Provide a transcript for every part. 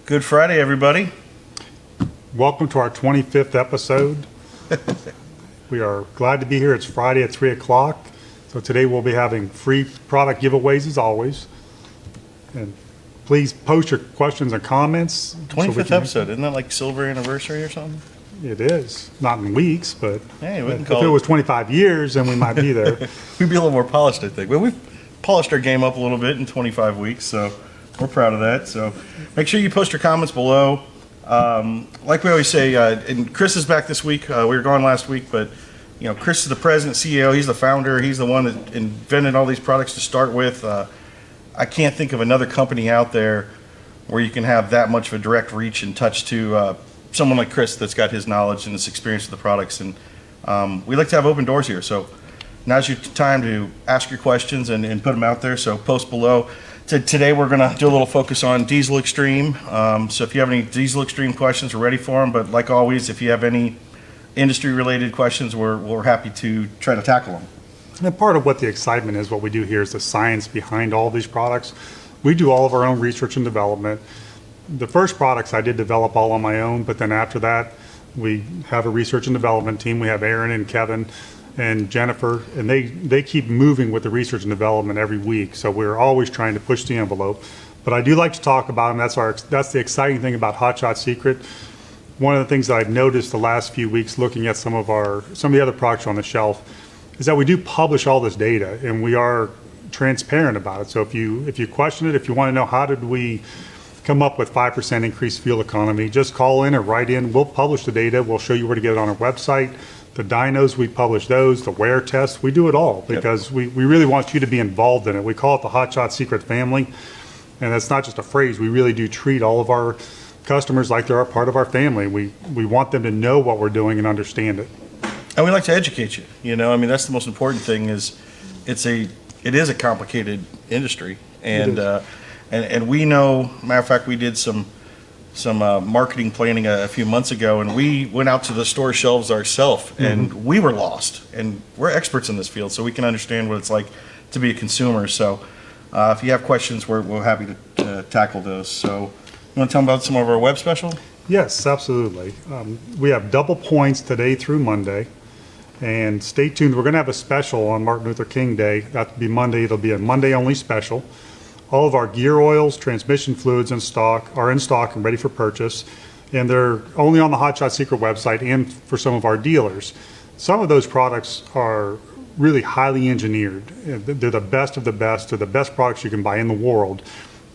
Good Friday, everybody. Welcome to our 25th episode. We are glad to be here. It's Friday at 3 o'clock. So today we'll be having free product giveaways as always. And please post your questions and comments. 25th episode. Isn't that like silver anniversary or something? It is. Not in weeks, but Hey, we can if call it was 25 years, then we might be there. We'd be a little more polished, I think. But we've polished our game up a little bit in 25 weeks, so we're proud of that. So make sure you post your comments below. Like we always say, and Chris is back this week. We were gone last week, but you know, Chris is the president, CEO. He's the founder. He's the one that invented all these products to start with. I can't think of another company out there where you can have that much of a direct reach and touch to someone like Chris that's got his knowledge and his experience with the products. And we like to have open doors here. So now's your time to ask your questions and put them out there. So post below. Today we're going to do a little focus on Diesel Extreme. So if you have any Diesel Extreme questions, we're ready for them. But like always, if you have any industry-related questions, we're happy to try to tackle them. And part of what the excitement is, what we do here, is the science behind all these products. We do all of our own research and development. The first products I did develop all on my own, but then after that, we have a research and development team. We have Aaron and Kevin and Jennifer, and they keep moving with the research and development every week. So we're always trying to push the envelope. But I do like to talk about them. That's the exciting thing about Hot Shot Secret. One of the things that I've noticed the last few weeks looking at some of the other products on the shelf is that we do publish all this data, and we are transparent about it. So if you question it, if you want to know how did we come up with 5% increased fuel economy, just call in or write in. We'll publish the data. We'll show you where to get it on our website. The dynos, we publish those. The wear tests, we do it all because we really want you to be involved in it. We call it the Hot Shot Secret family, and that's not just a phrase. We really do treat all of our customers like they're a part of our family. We want them to know what we're doing and understand it. And we like to educate you. You know, I mean, that's the most important thing. Is it is a complicated industry, and we know. Matter of fact, we did some marketing planning a few months ago, and we went out to the store shelves ourselves, and we were lost. And we're experts in this field, so we can understand what it's like to be a consumer. So if you have questions, we're happy to tackle those. So you want to tell them about some of our web special? Yes, absolutely. We have double points today through Monday, and stay tuned. We're going to have a special on Martin Luther King Day. That'll be Monday. It'll be a Monday only special. All of our gear oils, transmission fluids are in stock and ready for purchase, and they're only on the Hot Shot Secret website and for some of our dealers. Some of those products are really highly engineered. They're the best of the best. They're the best products you can buy in the world,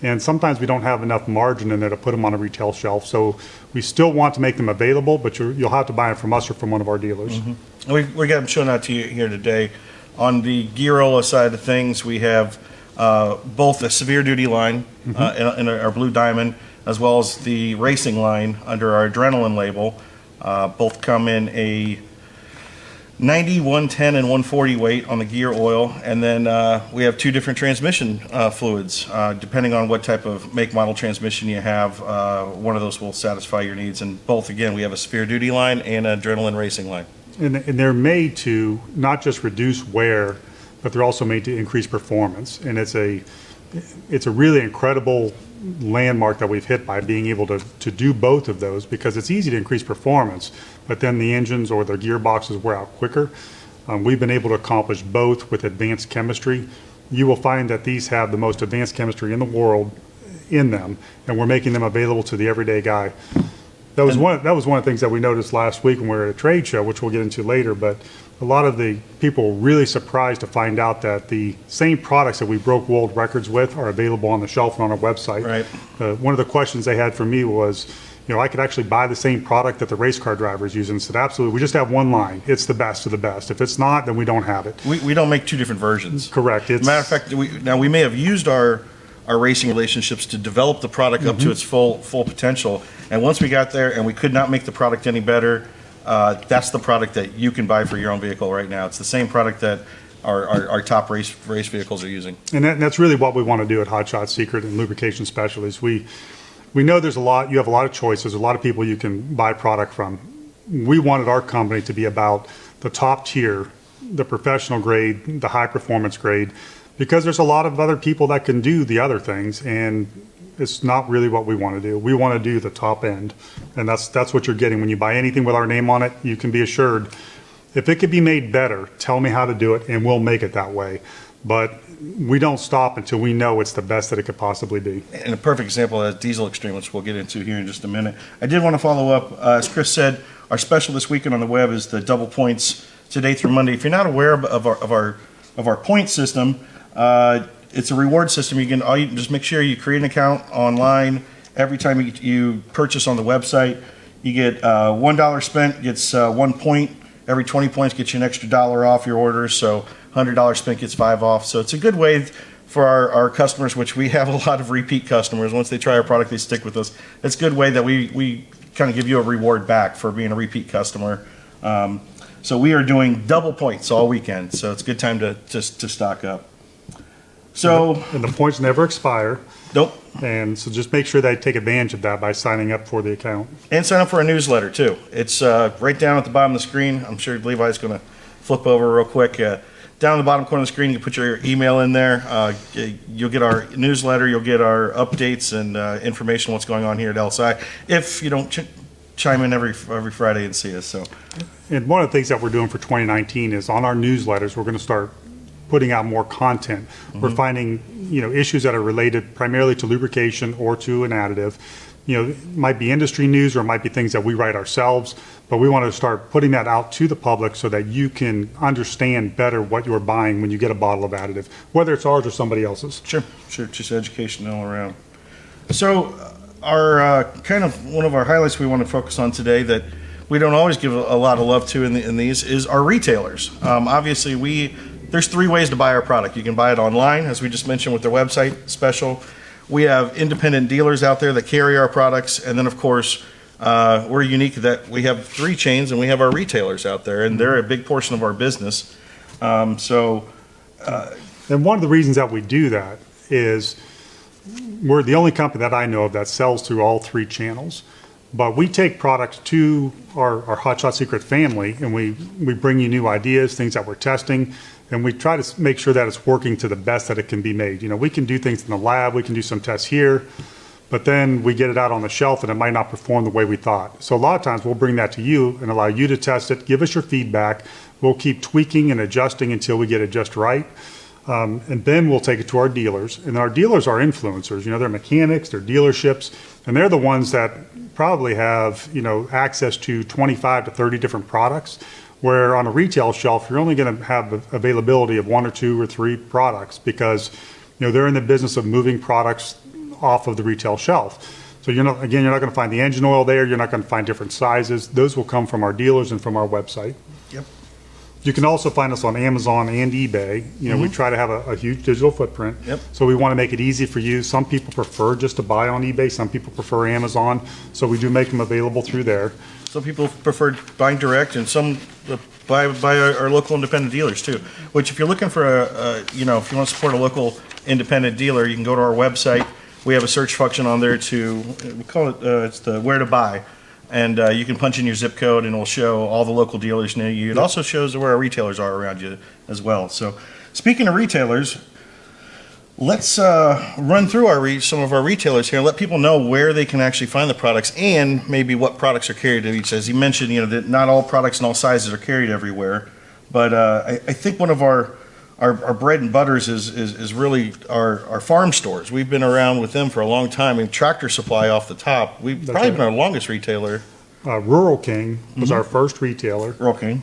and sometimes we don't have enough margin in there to put them on a retail shelf. So we still want to make them available, but you'll have to buy them from us or from one of our dealers. We got them shown out to you here today. On the gear oil side of things, we have both a severe duty line in our Blue Diamond, as well as the racing line under our Adrenaline label. Both come in a 90, 110, and 140 weight on the gear oil. And then we have two different transmission fluids. Depending on what type of make model transmission you have, one of those will satisfy your needs. And both, again, we have a severe duty line and an Adrenaline racing line. And they're made to not just reduce wear, but they're also made to increase performance. And it's a really incredible landmark that we've hit by being able to do both of those, because it's easy to increase performance, but then the engines or the gearboxes wear out quicker. We've been able to accomplish both with advanced chemistry. You will find that these have the most advanced chemistry in the world in them, and we're making them available to the everyday guy. That was one of the things that we noticed last week when we were at a trade show, which we'll get into later, but a lot of the people were really surprised to find out that the same products that we broke world records with are available on the shelf and on our website. Right. One of the questions they had for me was, I could actually buy the same product that the race car drivers use, and said, absolutely, we just have one line. It's the best of the best. If it's not, then we don't have it. We don't make two different versions. Correct. Matter of fact, we may have used our racing relationships to develop the product up to its full potential. And once we got there and we could not make the product any better, that's the product that you can buy for your own vehicle right now. It's the same product that our top race vehicles are using. And that's really what we want to do at Hot Shot Secret and Lubrication Specialties. We know you have a lot of choices, a lot of people you can buy product from. We wanted our company to be about the top tier, the professional grade, the high performance grade, because there's a lot of other people that can do the other things, and it's not really what we want to do. We want to do the top end, and that's what you're getting when you buy anything with our name on it. You can be assured, if it could be made better, tell me how to do it, and we'll make it that way. But we don't stop until we know it's the best that it could possibly be. And a perfect example is Diesel Extreme, which we'll get into here in just a minute. I did want to follow up, as Chris said, our special this weekend on the web is the double points today through Monday. If you're not aware of our point system, it's a reward system. You just make sure you create an account online. Every time you purchase on the website, you get $1 spent gets 1 point. Every 20 points gets you an extra $1 off your order. So $100 spent gets 5 off. So it's a good way for our customers, which we have a lot of repeat customers. Once they try our product, they stick with us. It's a good way that we kind of give you a reward back for being a repeat customer. So we are doing double points all weekend. So it's a good time to stock up. So and the points never expire. Nope. And so just make sure they take advantage of that by signing up for the account. And sign up for a newsletter too. It's right down at the bottom of the screen. I'm sure Levi's going to flip over real quick. Down in the bottom corner of the screen, you can put your email in there. You'll get our newsletter. You'll get our updates and information on what's going on here at LSI. If you don't chime in every Friday and see us. So. And one of the things that we're doing for 2019 is on our newsletters, we're going to start putting out more content. Mm-hmm. We're finding, issues that are related primarily to lubrication or to an additive. It might be industry news or it might be things that we write ourselves, but we want to start putting that out to the public so that you can understand better what you're buying when you get a bottle of additive, whether it's ours or somebody else's. Sure. Just education all around. So our kind of one of our highlights we want to focus on today that we don't always give a lot of love to in these is our retailers. Obviously, there's 3 ways to buy our product. You can buy it online, as we just mentioned with their website special. We have independent dealers out there that carry our products. And then, of course, we're unique that we have 3 chains and we have our retailers out there, and they're a big portion of our business. And one of the reasons that we do that is we're the only company that I know of that sells through all 3 channels. But we take products to our Hot Shot Secret family, and we bring you new ideas, things that we're testing, and we try to make sure that it's working to the best that it can be made. We can do things in the lab, we can do some tests here, but then we get it out on the shelf and it might not perform the way we thought. So a lot of times we'll bring that to you and allow you to test it, give us your feedback. We'll keep tweaking and adjusting until we get it just right. And then we'll take it to our dealers. And our dealers are influencers. They're mechanics, they're dealerships, and they're the ones that probably have, access to 25 to 30 different products, where on a retail shelf, you're only going to have availability of 1 or 2 or 3 products because, they're in the business of moving products off of the retail shelf. So you're not going to find the engine oil there. You're not going to find different sizes. Those will come from our dealers and from our website. Yep. You can also find us on Amazon and eBay. We try to have a huge digital footprint. Yep. So we want to make it easy for you. Some people prefer just to buy on eBay. Some people prefer Amazon. So we do make them available through there. Some people prefer buying direct, and some buy our local independent dealers too. Which, if you're looking for if you want to support a local independent dealer, you can go to our website. We have a search function on there we call it it's the where to buy, and you can punch in your zip code and it will show all the local dealers near you. It also shows where our retailers are around you as well. So, speaking of retailers, let's run through some of our retailers here and let people know where they can actually find the products and maybe what products are carried at each. As you mentioned, that not all products and all sizes are carried everywhere. But I think one of our bread and butters is really our farm stores. We've been around with them for a long time. And Tractor Supply off the top, we've probably been our longest retailer. Rural King was our first retailer. Rural King.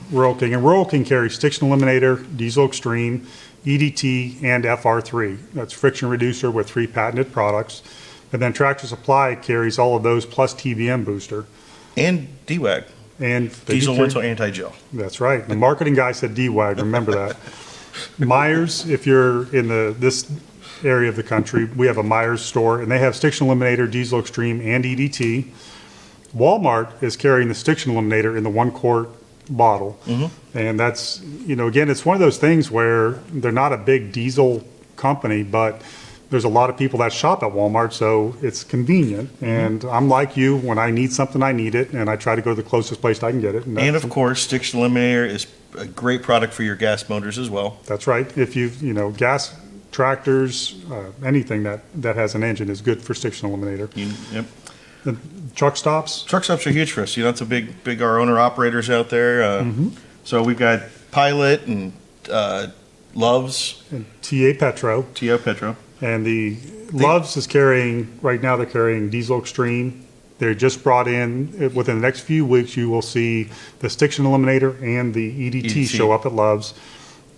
And Rural King carries Stiction Eliminator, Diesel Extreme, EDT, and FR3. That's friction reducer with 3 patented products. And then Tractor Supply carries all of those plus TBM booster. And DWAG. And Diesel Winter Anti-Gel. That's right. The marketing guy said DWAG, remember that. Myers, if you're in this area of the country, we have a Myers store, and they have Stiction Eliminator, Diesel Extreme, and EDT. Walmart is carrying the Stiction Eliminator in the 1-quart bottle. And that's, again, it's one of those things where they're not a big diesel company, but there's a lot of people that shop at Walmart, so it's convenient. And I'm like you, when I need something, I need it, and I try to go to the closest place I can get it. And of course, Stiction Eliminator is a great product for your gas motors as well. That's right. If gas tractors, anything that has an engine is good for stiction eliminator. Yep. The truck stops. Truck stops are huge for us. You know, it's a big our owner operators out there. So we've got Pilot and Loves, And TA Petro. TO Petro. And the Loves is carrying, right now they're carrying Diesel Extreme. They're just brought in, within the next few weeks, you will see the stiction eliminator and the EDT show up at Loves.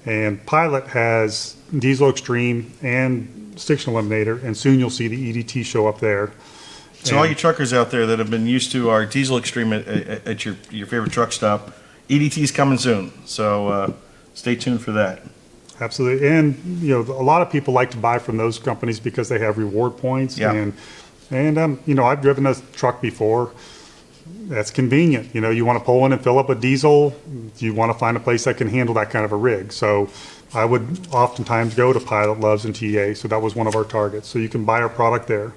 And Pilot has Diesel Extreme and stiction eliminator, and soon you'll see the EDT show up there. So all you truckers out there that have been used to our Diesel Extreme at your favorite truck stop, EDT's coming soon. So stay tuned for that. Absolutely. And, you know, a lot of people like to buy from those companies because they have reward points. Yeah. And you know, I've driven a truck before. That's convenient. You know, you want to pull in and fill up a diesel. You want to find a place that can handle that kind of a rig. So I would oftentimes go to Pilot, Loves, and TA. So that was one of our targets. So you can buy our product there.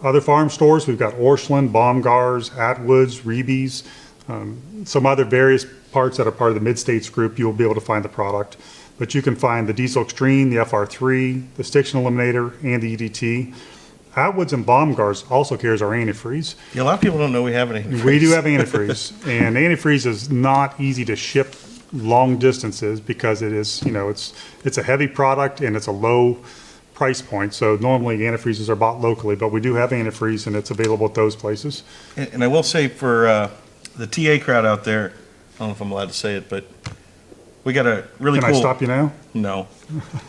Other farm stores, we've got Orscheln, Baumgars, Atwoods, Reeby's, some other various parts that are part of the Mid-States group. You'll be able to find the product. But you can find the Diesel Extreme, the FR3, the stiction eliminator, and the EDT. Atwoods and Baumgars also carries our antifreeze. Yeah, a lot of people don't know we have an antifreeze. We do have antifreeze, and antifreeze is not easy to ship long distances because it is, you know, it's a heavy product and it's a low price point. So normally antifreezes are bought locally, but we do have antifreeze and it's available at those places. And I will say for the TA crowd out there, I don't know if I'm allowed to say it, but we got a really Can cool. I stop you now? No.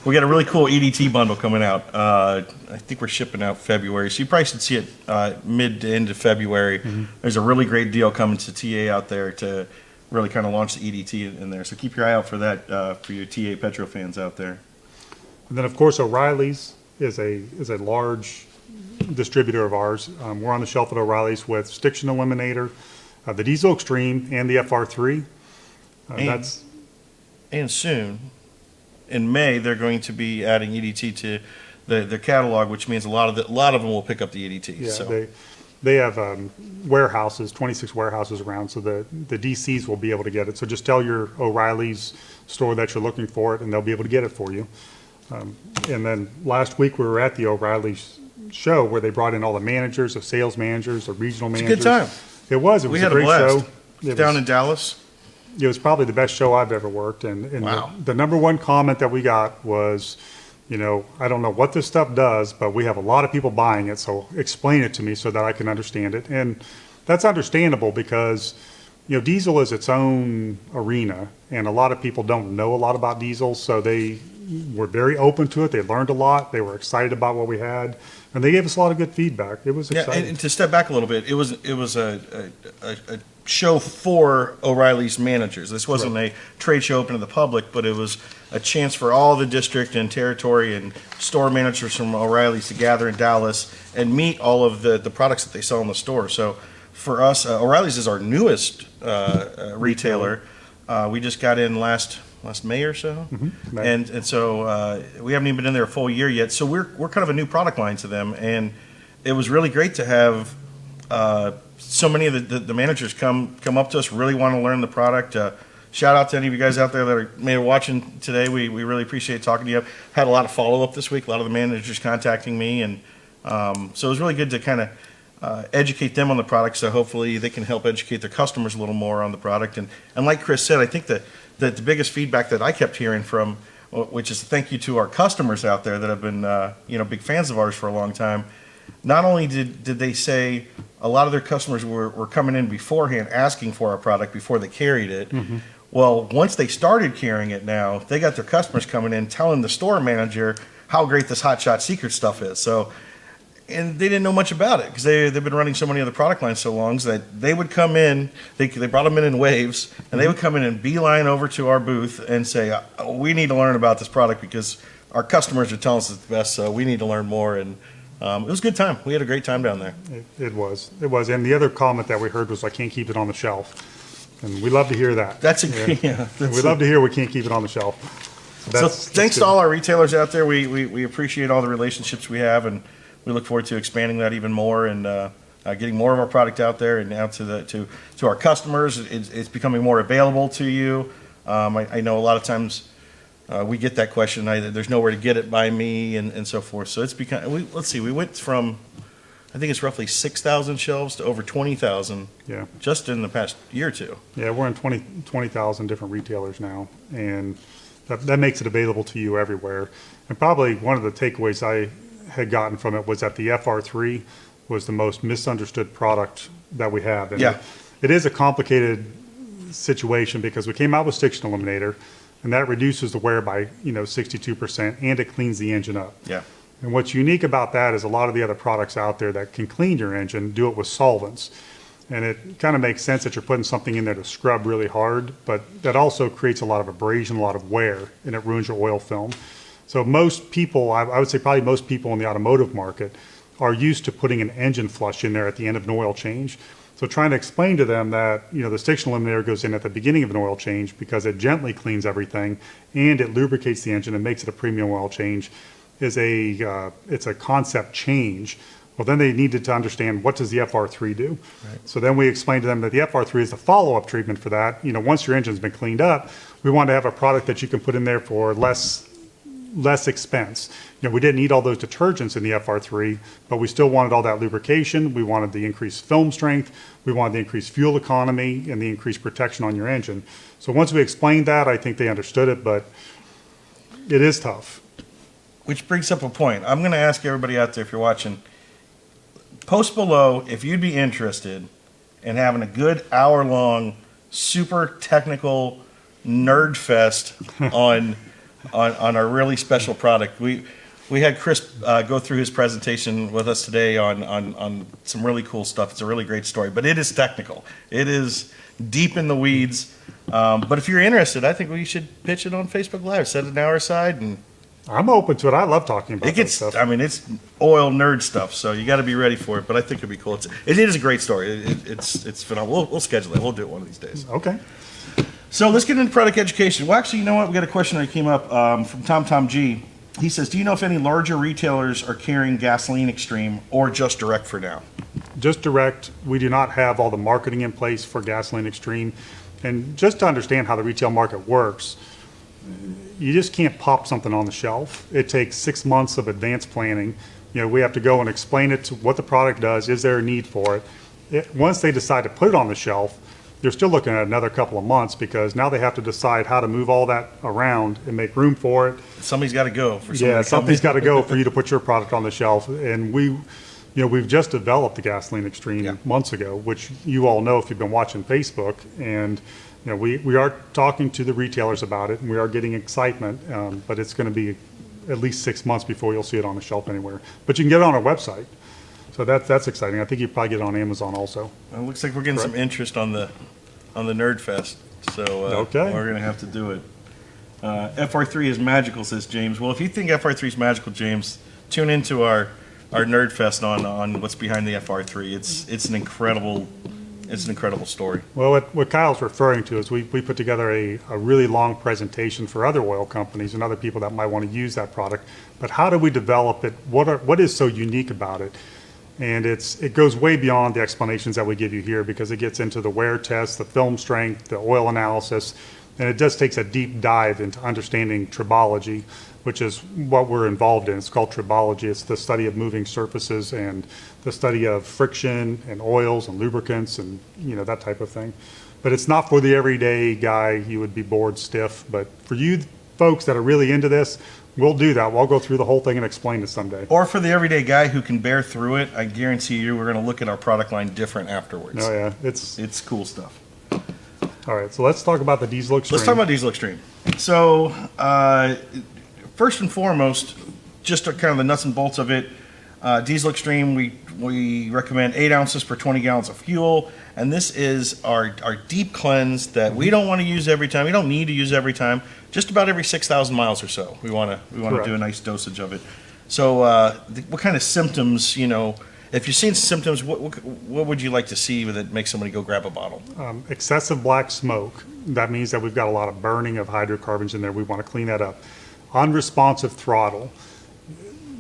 We got a really cool EDT bundle coming out. I think we're shipping out February, so you probably should see it mid to end of February. There's a really great deal coming to TA out there to really kind of launch the EDT in there. So keep your eye out for that for your TA Petro fans out there. And then, of course, O'Reilly's is a large distributor of ours. We're on the shelf at O'Reilly's with stiction eliminator, the Diesel Extreme, and the FR3. And soon, in May, they're going to be adding EDT to their catalog, which means a lot of them will pick up the EDT. Yeah, so. they have warehouses, 26 warehouses around, so the DCs will be able to get it. So just tell your O'Reilly's store that you're looking for it, and they'll be able to get it for you. And then last week we were at the O'Reilly's show where they brought in all the managers, the sales managers, the regional managers. It's a good time. It was. It was a great show. Down in Dallas. It was probably the best show I've ever worked. And Wow. the number one comment that we got was, you know, I don't know what this stuff does, but we have a lot of people buying it, so explain it to me so that I can understand it. And that's understandable because, you know, diesel is its own arena, and a lot of people don't know a lot about diesel, so they were very open to it. They learned a lot. They were excited about what we had, and they gave us a lot of good feedback. It was exciting. Yeah, and to step back a little bit, it was a show for O'Reilly's managers. This wasn't a trade show open to the public, but it was a chance for all the district and territory and store managers from O'Reilly's to gather in Dallas and meet all of the products that they sell in the store. So for us, O'Reilly's is our newest retailer. We just got in last May or so, and so we haven't even been in there a full year yet. So we're kind of a new product line to them, and it was really great to have so many of the managers come up to us, really want to learn the product. Shout out to any of you guys out there that are maybe watching today. We really appreciate talking to you. I've had a lot of follow up this week. A lot of the managers contacting me, and so it was really good to kind of educate them on the product. So hopefully they can help educate their customers a little more on the product. And like Chris said, I think that the biggest feedback that I kept hearing from, which is thank you to our customers out there that have been big fans of ours for a long time. Not only did they say a lot of their customers were coming in beforehand asking for our product before they carried it. Well, once they started carrying it now, they got their customers coming in telling the store manager how great this Hot Shot Secret stuff is. So, and they didn't know much about it because they've been running so many other product lines so long so that they would come in, they brought them in waves, and they would come in and beeline over to our booth and say, we need to learn about this product because our customers are telling us it's the best, so we need to learn more. And it was a good time. We had a great time down there. It was. And the other comment that we heard was, I can't keep it on the shelf. And we love to hear that. We love to hear we can't keep it on the shelf. So thanks to all our retailers out there. We appreciate all the relationships we have, and we look forward to expanding that even more and getting more of our product out there and out to our customers. It's becoming more available to you. I know a lot of times We get that question. There's nowhere to get it by me, and so forth. So it's become. Let's see. We went from, I think it's roughly 6,000 shelves to over 20,000. Yeah. Just in the past year or two. Yeah, we're in 20,000 different retailers now, and that makes it available to you everywhere. And probably one of the takeaways I had gotten from it was that the FR3 was the most misunderstood product that we have. And Yeah. it is a complicated situation because we came out with Stiction Eliminator, and that reduces the wear by 62%, and it cleans the engine up. Yeah. And what's unique about that is a lot of the other products out there that can clean your engine do it with solvents. And it kind of makes sense that you're putting something in there to scrub really hard, but that also creates a lot of abrasion, a lot of wear, and it ruins your oil film. So most people, I would say probably most people in the automotive market are used to putting an engine flush in there at the end of an oil change. So trying to explain to them that, the Stiction Eliminator goes in at the beginning of an oil change because it gently cleans everything and it lubricates the engine and makes it a premium oil change is it's a concept change. Well, then they needed to understand, what does the FR3 do? Right. So then we explained to them that the FR3 is the follow-up treatment for that. Once your engine's been cleaned up, we want to have a product that you can put in there for less expense. We didn't need all those detergents in the FR3, but we still wanted all that lubrication. We wanted the increased film strength. We wanted the increased fuel economy and the increased protection on your engine. So once we explained that, I think they understood it, but it is tough. Which brings up a point. I'm going to ask everybody out there, if you're watching, post below if you'd be interested in having a good hour-long, super technical nerd fest on our really special product. We had Chris go through his presentation with us today on some really cool stuff. It's a really great story, but it is technical. It is deep in the weeds. But if you're interested, I think we should pitch it on Facebook Live. Set an hour aside, and I'm open to it. I love talking about that stuff. I mean, it's oil nerd stuff, so you got to be ready for it. But I think it'd be cool. It is a great story. It's phenomenal. We'll schedule it. We'll do it one of these days. Okay. So let's get into product education. Well, actually, you know what? We got a question that came up from Tom G. He says, do you know if any larger retailers are carrying Gasoline Extreme or just direct for now? Just direct. We do not have all the marketing in place for Gasoline Extreme. And just to understand how the retail market works, you just can't pop something on the shelf. It takes 6 months of advanced planning. We have to go and explain it to what the product does. Is there a need for it? Once they decide to put it on the shelf, you're still looking at another couple of months because now they have to decide how to move all that around and make room for it. Somebody's got to go. Something's got to go for you to put your product on the shelf. And we've just developed the Gasoline Extreme months ago, which you all know if you've been watching Facebook. And we are talking to the retailers about it, and we are getting excitement. But it's going to be at least 6 months before you'll see it on the shelf anywhere. But you can get it on our website. So that's exciting. I think you probably get it on Amazon also. Well, it looks like we're getting some interest on the Nerd Fest. So okay. We're going to have to do it. FR3 is magical, says James. Well, if you think FR3 is magical, James, tune into our Nerd Fest on what's behind the FR3. It's an incredible story. Well, what Kyle's referring to is we put together a really long presentation for other oil companies and other people that might want to use that product. But how do we develop it? What is so unique about it? And it goes way beyond the explanations that we give you here because it gets into the wear test, the film strength, the oil analysis, and it just takes a deep dive into understanding tribology, which is what we're involved in. It's called tribology. It's the study of moving surfaces and the study of friction and oils and lubricants and that type of thing. But it's not for the everyday guy. You would be bored stiff. But for you folks that are really into this, we'll do that. We'll go through the whole thing and explain it someday. Or for the everyday guy who can bear through it, I guarantee you we're going to look at our product line different afterwards. Oh, yeah. It's cool stuff. All right, so let's talk about the Diesel Extreme. Let's talk about Diesel Extreme. So, first and foremost, just kind of the nuts and bolts of it, Diesel Extreme, we recommend 8 ounces per 20 gallons of fuel. And this is our deep cleanse that we don't want to use every time. We don't need to use every time. Just about every 6,000 miles or so, we want to do a nice dosage of it. So, what kind of symptoms? If you've seen symptoms, what would you like to see that makes somebody go grab a bottle? Excessive black smoke. That means that we've got a lot of burning of hydrocarbons in there. We want to clean that up. Unresponsive throttle.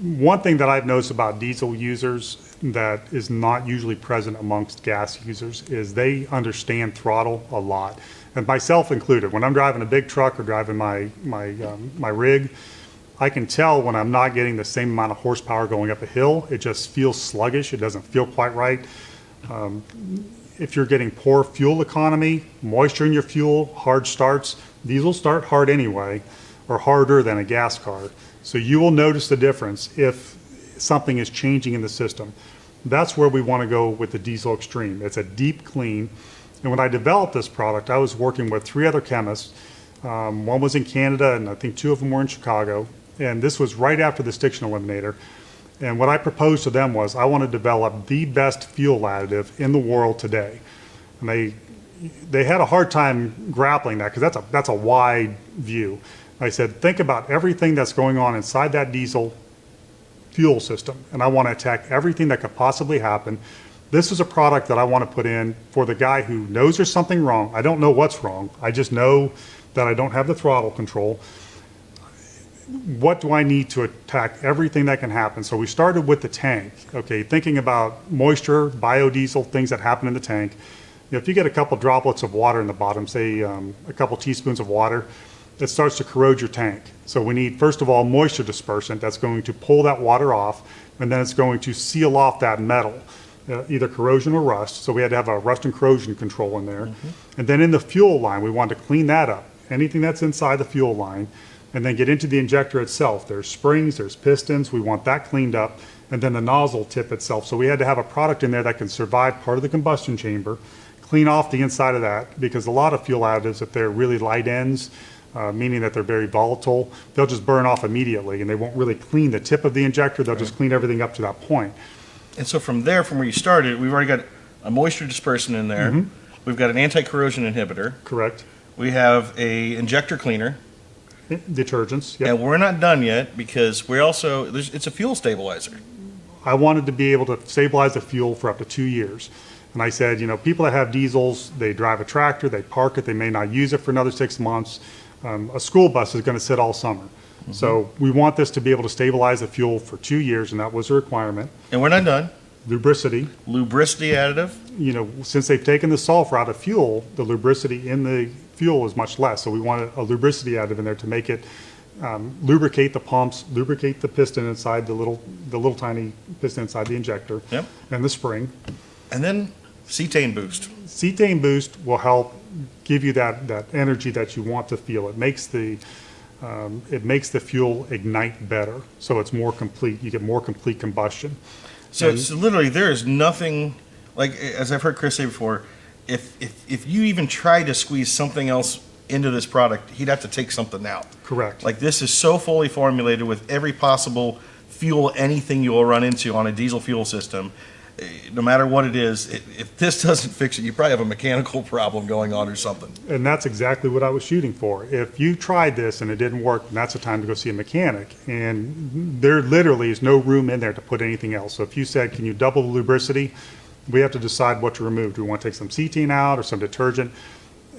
One thing that I've noticed about diesel users that is not usually present amongst gas users is they understand throttle a lot, and myself included. When I'm driving a big truck or driving my rig, I can tell when I'm not getting the same amount of horsepower going up a hill. It just feels sluggish. It doesn't feel quite right. If you're getting poor fuel economy, moisture in your fuel, hard starts, these will start hard anyway, or harder than a gas car. So you will notice the difference if something is changing in the system. That's where we want to go with the Diesel Extreme. It's a deep clean. And when I developed this product, I was working with 3 other chemists. One was in Canada, and I think 2 of them were in Chicago. And this was right after the Stiction Eliminator. And what I proposed to them was I want to develop the best fuel additive in the world today. And they had a hard time grappling that because that's a wide view. I said, think about everything that's going on inside that diesel fuel system, and I want to attack everything that could possibly happen. This is a product that I want to put in for the guy who knows there's something wrong. I don't know what's wrong. I just know that I don't have the throttle control. What do I need to attack everything that can happen? So we started with the tank, okay, thinking about moisture, biodiesel, things that happen in the tank. You know, if you get a couple droplets of water in the bottom, say a couple teaspoons of water, it starts to corrode your tank. So we need, first of all, moisture dispersant that's going to pull that water off, and then it's going to seal off that metal, either corrosion or rust. So we had to have a rust and corrosion control in there. And then in the fuel line, we wanted to clean that up, anything that's inside the fuel line, and then get into the injector itself. There's springs, there's pistons, we want that cleaned up, and then the nozzle tip itself. So we had to have a product in there that can survive part of the combustion chamber, clean off the inside of that, because a lot of fuel additives, if they're really light ends, meaning that they're very volatile, they'll just burn off immediately, and they won't really clean the tip of the injector. They'll just clean everything up to that point. And so from there, from where you started, we've already got a moisture dispersant in there. We've got an anti-corrosion inhibitor. Correct. We have a injector cleaner. Detergents, yeah. And we're not done yet because we're also, it's a fuel stabilizer. I wanted to be able to stabilize the fuel for up to 2 years. And I said, you know, people that have diesels, they drive a tractor, they park it, they may not use it for another 6 months. A school bus is going to sit all summer. So we want this to be able to stabilize the fuel for 2 years, and that was a requirement. And we're not done. Lubricity. Lubricity additive. You know, since they've taken the sulfur out of fuel, the lubricity in the fuel is much less. So we wanted a lubricity additive in there to make it lubricate the pumps, lubricate the piston inside the little tiny piston inside the injector. Yep. And the spring. And then cetane boost. Cetane boost will help give you that energy that you want to feel. It makes the fuel ignite better, so it's more complete. You get more complete combustion. So literally there is nothing, like as I've heard Chris say before, if you even try to squeeze something else into this product, he'd have to take something out. Correct. Like this is so fully formulated with every possible fuel, anything you will run into on a diesel fuel system. No matter what it is, if this doesn't fix it, you probably have a mechanical problem going on or something. And that's exactly what I was shooting for. If you tried this and it didn't work, then that's the time to go see a mechanic. And there literally is no room in there to put anything else. So if you said, can you double the lubricity, we have to decide what to remove. Do we want to take some cetane out or some detergent?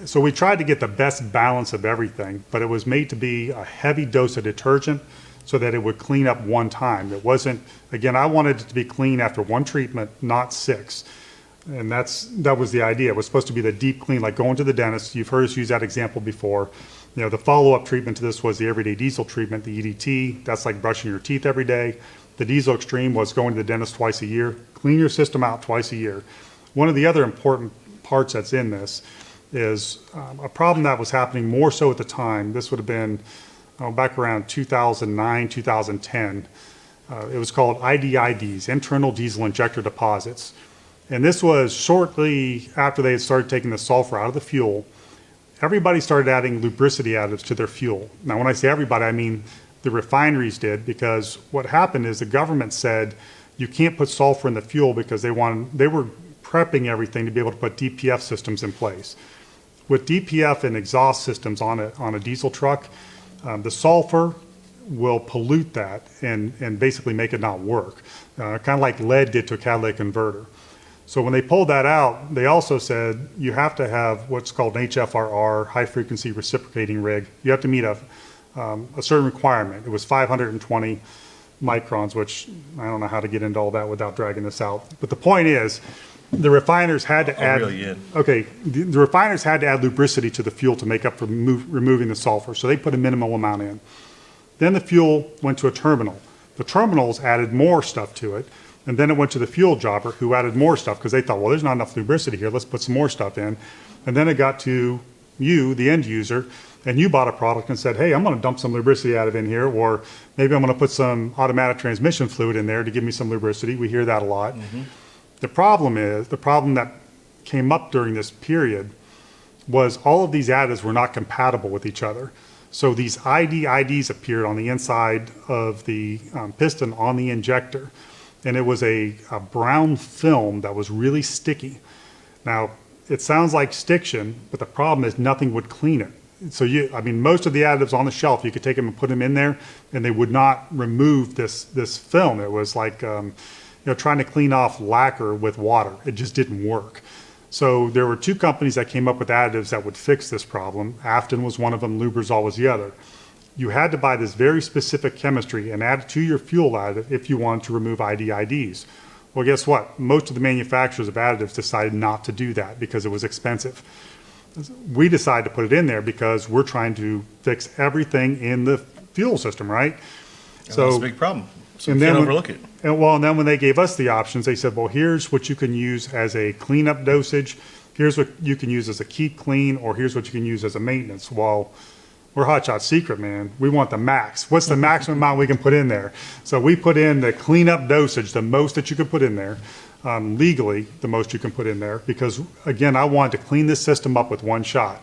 So we tried to get the best balance of everything, but it was made to be a heavy dose of detergent so that it would clean up one time. It wasn't, again, I wanted it to be clean after one treatment, not 6. And that was the idea. It was supposed to be the deep clean, like going to the dentist. You've heard us use that example before. You know, the follow-up treatment to this was the everyday diesel treatment, the EDT. That's like brushing your teeth every day. The Diesel Extreme was going to the dentist twice a year. Clean your system out twice a year. One of the other important parts that's in this is a problem that was happening more so at the time. This would have been back around 2009, 2010. It was called IDIDs, internal diesel injector deposits. And this was shortly after they had started taking the sulfur out of the fuel. Everybody started adding lubricity additives to their fuel. Now, when I say everybody, I mean the refineries did, because what happened is the government said you can't put sulfur in the fuel because they were prepping everything to be able to put DPF systems in place. With DPF and exhaust systems on a diesel truck, the sulfur will pollute that and basically make it not work, kind of like lead did to a catalytic converter. So when they pulled that out, they also said you have to have what's called an HFRR, high frequency reciprocating rig. You have to meet a certain requirement. It was 520 microns, which I don't know how to get into all that without dragging this out. But the point is, the refiners had to add. really in. Okay, the refiners had to add lubricity to the fuel to make up for removing the sulfur, so they put a minimal amount in. Then the fuel went to a terminal. The terminals added more stuff to it, and then it went to the fuel jobber, who added more stuff because they thought, well, there's not enough lubricity here, let's put some more stuff in. And then it got to you, the end user, and you bought a product and said, hey, I'm going to dump some lubricity out of in here, or maybe I'm going to put some automatic transmission fluid in there to give me some lubricity. We hear that a lot. The problem that came up during this period was all of these additives were not compatible with each other. So these IDs appeared on the inside of the piston on the injector, and it was a brown film that was really sticky. Now, it sounds like stiction, but the problem is nothing would clean it. So most of the additives on the shelf, you could take them and put them in there, and they would not remove this film. It was like trying to clean off lacquer with water. It just didn't work. So there were two companies that came up with additives that would fix this problem. Afton was one of them, Lubrizol was the other. You had to buy this very specific chemistry and add it to your fuel additive if you wanted to remove IDs. Well, guess what? Most of the manufacturers of additives decided not to do that because it was expensive. We decided to put it in there because we're trying to fix everything in the fuel system, right? That's a big problem. So you can't overlook it. And then when they gave us the options, they said, well, here's what you can use as a cleanup dosage. Here's what you can use as a keep clean, or here's what you can use as a maintenance. Well, we're Hot Shot Secret, man. We want the max. What's the maximum amount we can put in there? So we put in the cleanup dosage, the most that you could put in there, legally, the most you can put in there, because again, I wanted to clean this system up with one shot.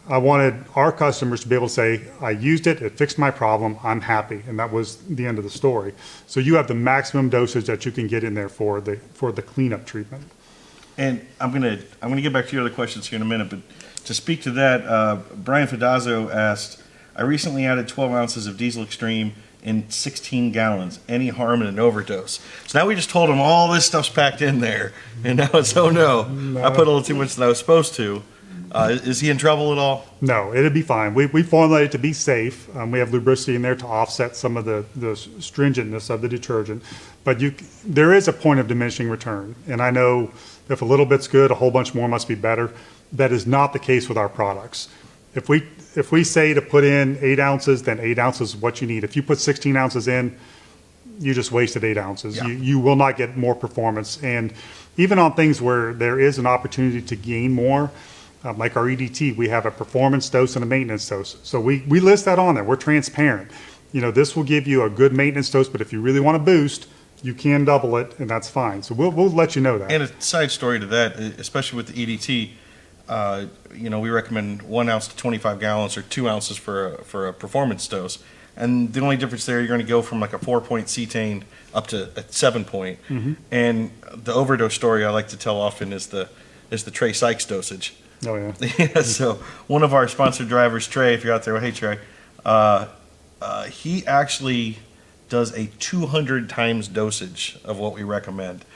I wanted our customers to be able to say, I used it, it fixed my problem, I'm happy. And that was the end of the story. So you have the maximum dosage that you can get in there for the cleanup treatment. And I'm gonna get back to your other questions here in a minute, but to speak to that, Brian Fidazzo asked, I recently added 12 ounces of Diesel Extreme in 16 gallons. Any harm in an overdose? So now we just told him all this stuff's packed in there, and now it's, oh no, I put a little too much than I was supposed to. Is he in trouble at all? No, it'd be fine. We formulated it to be safe. We have lubricity in there to offset some of the stringentness of the detergent. But there is a point of diminishing return. And I know if a little bit's good, a whole bunch more must be better. That is not the case with our products. If we say to put in 8 ounces, then 8 ounces is what you need. If you put 16 ounces in, you just wasted 8 ounces. Yeah. You will not get more performance. And even on things where there is an opportunity to gain more, like our EDT, we have a performance dose and a maintenance dose. So we list that on there. We're transparent. This will give you a good maintenance dose, but if you really want to boost, you can double it, and that's fine. So we'll let you know that. And a side story to that, especially with the EDT, we recommend 1 ounce to 25 gallons or 2 ounces for a performance dose. And the only difference there, you're going to go from like a 4-point cetane up to a 7-point. Mm-hmm. And the overdose story I like to tell often is the Trey Sykes dosage. Oh, yeah. Yeah, so one of our sponsored drivers, Trey, if you're out there, well, hey, Trey, he actually does a 200 times dosage of what we recommend.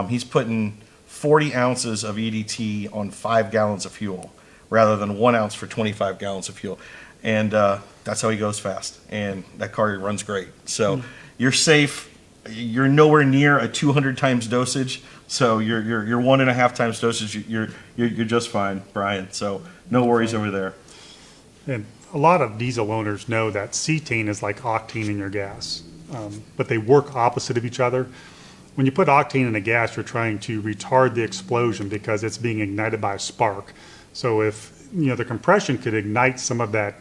He's putting 40 ounces of EDT on 5 gallons of fuel rather than 1 ounce for 25 gallons of fuel. And that's how he goes fast. And that car runs great. So you're safe. You're nowhere near a 200 times dosage. So you're 1.5 times dosage. You're just fine, Brian. So no worries over there. And a lot of diesel owners know that cetane is like octane in your gas, but they work opposite of each other. When you put octane in a gas, you're trying to retard the explosion because it's being ignited by a spark. So if the compression could ignite some of that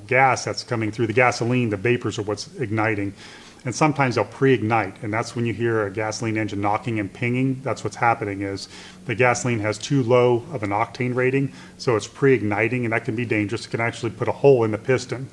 gas that's coming through the gasoline, the vapors are what's igniting. And sometimes they'll pre-ignite, and that's when you hear a gasoline engine knocking and pinging. That's what's happening is the gasoline has too low of an octane rating, so it's pre-igniting, and that can be dangerous. It can actually put a hole in the piston.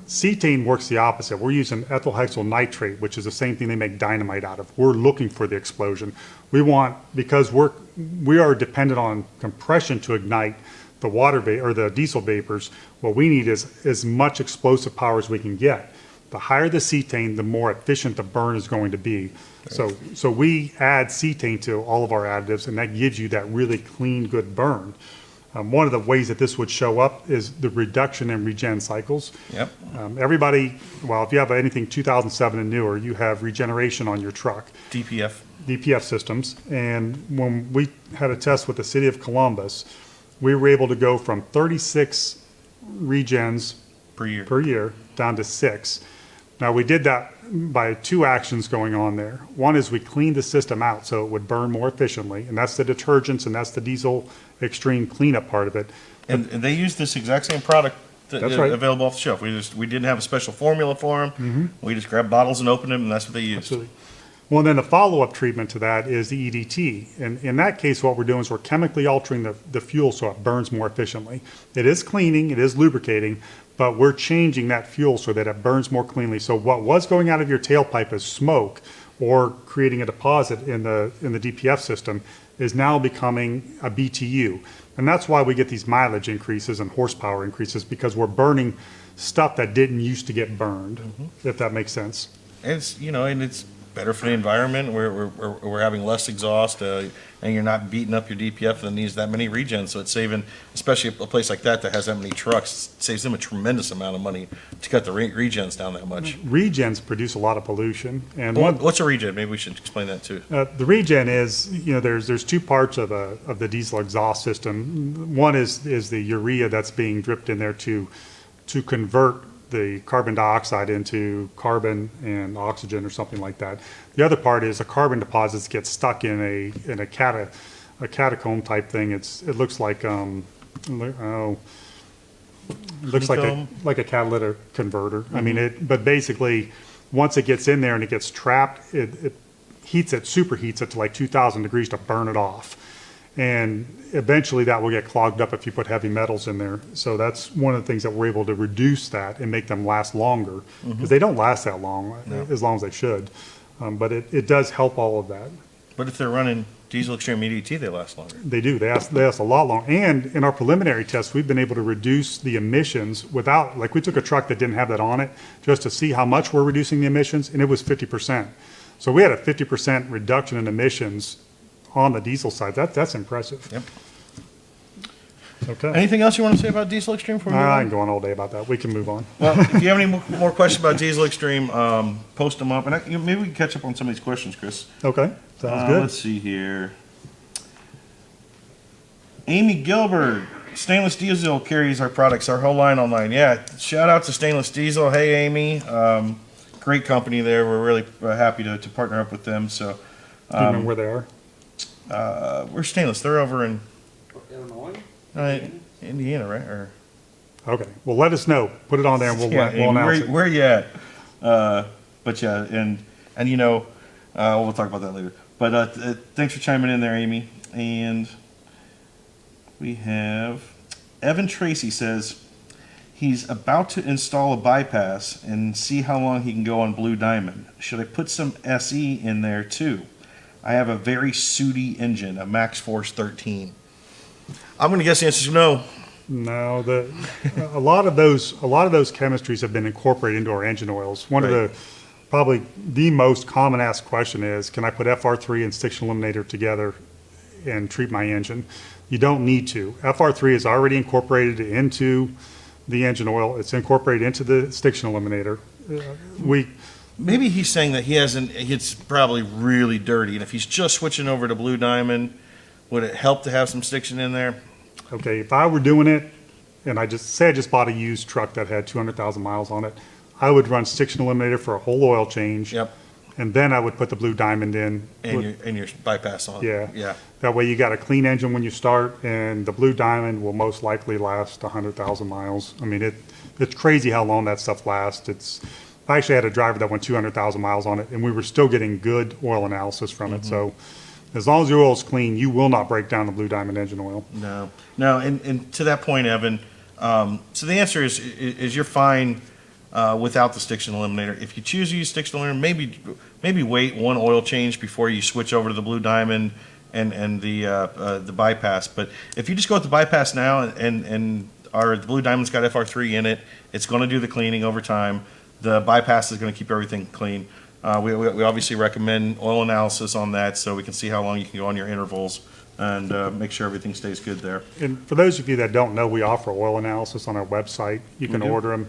Cetane works the opposite. We're using ethyl hexyl nitrate, which is the same thing they make dynamite out of. We're looking for the explosion. Because we are dependent on compression to ignite the or the diesel vapors. What we need is as much explosive power as we can get. The higher the cetane, the more efficient the burn is going to be. So we add cetane to all of our additives, and that gives you that really clean, good burn. One of the ways that this would show up is the reduction in regen cycles. Yep. Everybody, well, if you have anything 2007 and newer, you have regeneration on your truck. DPF systems. And when we had a test with the city of Columbus, we were able to go from 36 regens Per year. per year down to 6. Now, we did that by 2 actions going on there. One is we cleaned the system out so it would burn more efficiently, and that's the detergents and that's the diesel extreme cleanup part of it. And they use this exact same product That's right. available off the shelf. We didn't have a special formula for them. We just grabbed bottles and opened them, and that's what they used. Absolutely. Well, and then the follow-up treatment to that is the EDT. And in that case, what we're doing is we're chemically altering the fuel so it burns more efficiently. It is cleaning, it is lubricating, but we're changing that fuel so that it burns more cleanly. So what was going out of your tailpipe as smoke or creating a deposit in the DPF system is now becoming a BTU. And that's why we get these mileage increases and horsepower increases, because we're burning stuff that didn't used to get burned, if that makes sense. And it's, and it's better for the environment. We're having less exhaust, and you're not beating up your DPF that needs that many regens. So it's saving, especially a place like that has that many trucks, it saves them a tremendous amount of money to cut the regens down that much. Regens produce a lot of pollution. And What's a regen? Maybe we should explain that too. the regen is, there's 2 parts of the diesel exhaust system. One is the urea that's being dripped in there to convert the carbon dioxide into carbon and oxygen or something like that. The other part is the carbon deposits get stuck in a catacomb type thing. It looks like like a catalytic converter. I mean, but basically, once it gets in there and it gets trapped, it superheats it to like 2,000 degrees to burn it off. And eventually that will get clogged up if you put heavy metals in there. So that's one of the things that we're able to reduce that and make them last longer, because they don't last that long, as long as they should. But it does help all of that. But if they're running diesel extreme EDT, they last longer. They do. They last a lot longer. And in our preliminary tests, we've been able to reduce the emissions without, like we took a truck that didn't have that on it just to see how much we're reducing the emissions, and it was 50%. So we had a 50% reduction in emissions on the diesel side. That's impressive. Yep. Okay. Anything else you want to say about diesel extreme before we move I on? can go on all day about that. We can move on. Well, if you have any more questions about diesel extreme, post them up, and maybe we can catch up on some of these questions, Chris. Okay. Sounds good. Let's see here. Amy Gilbert, Stainless Diesel carries our products, our whole line online. Yeah, shout out to Stainless Diesel. Hey, Amy, great company there. We're really happy to partner up with them. So, Do you remember where they are? we're Stainless. They're over in Illinois? Indiana, right? Or Okay. Well, let us know. Put it on there and we'll announce it. where you at? But yeah, and we'll talk about that later. But thanks for chiming in there, Amy. And we have Evan Tracy says he's about to install a bypass and see how long he can go on Blue Diamond. Should I put some SE in there too? I have a very sooty engine, a Max Force 13. I'm going to guess the answer is no. No, a lot of those chemistries have been incorporated into our engine oils. One of probably the most common asked question is, can I put FR3 and stiction eliminator together and treat my engine? You don't need to. FR3 is already incorporated into the engine oil. It's incorporated into the stiction eliminator. Maybe he's saying that it's probably really dirty, and if he's just switching over to Blue Diamond, would it help to have some stiction in there? Okay, if I were doing it, and I just bought a used truck that had 200,000 miles on it, I would run stiction eliminator for a whole oil change. Yep. And then I would put the Blue Diamond in. And your bypass on. Yeah. That way you got a clean engine when you start, and the Blue Diamond will most likely last 100,000 miles. I mean, it's crazy how long that stuff lasts. I actually had a driver that went 200,000 miles on it, and we were still getting good oil analysis from it. So as long as your oil is clean, you will not break down the Blue Diamond engine oil. No, and to that point, Evan, so the answer is you're fine without the stiction eliminator. If you choose to use stiction eliminator, maybe wait one oil change before you switch over to the Blue Diamond and the bypass. But if you just go with the bypass now and the Blue Diamond's got FR3 in it, it's going to do the cleaning over time. The bypass is going to keep everything clean. We obviously recommend oil analysis on that so we can see how long you can go on your intervals and make sure everything stays good there. And for those of you that don't know, we offer oil analysis on our website. You can We do. order them.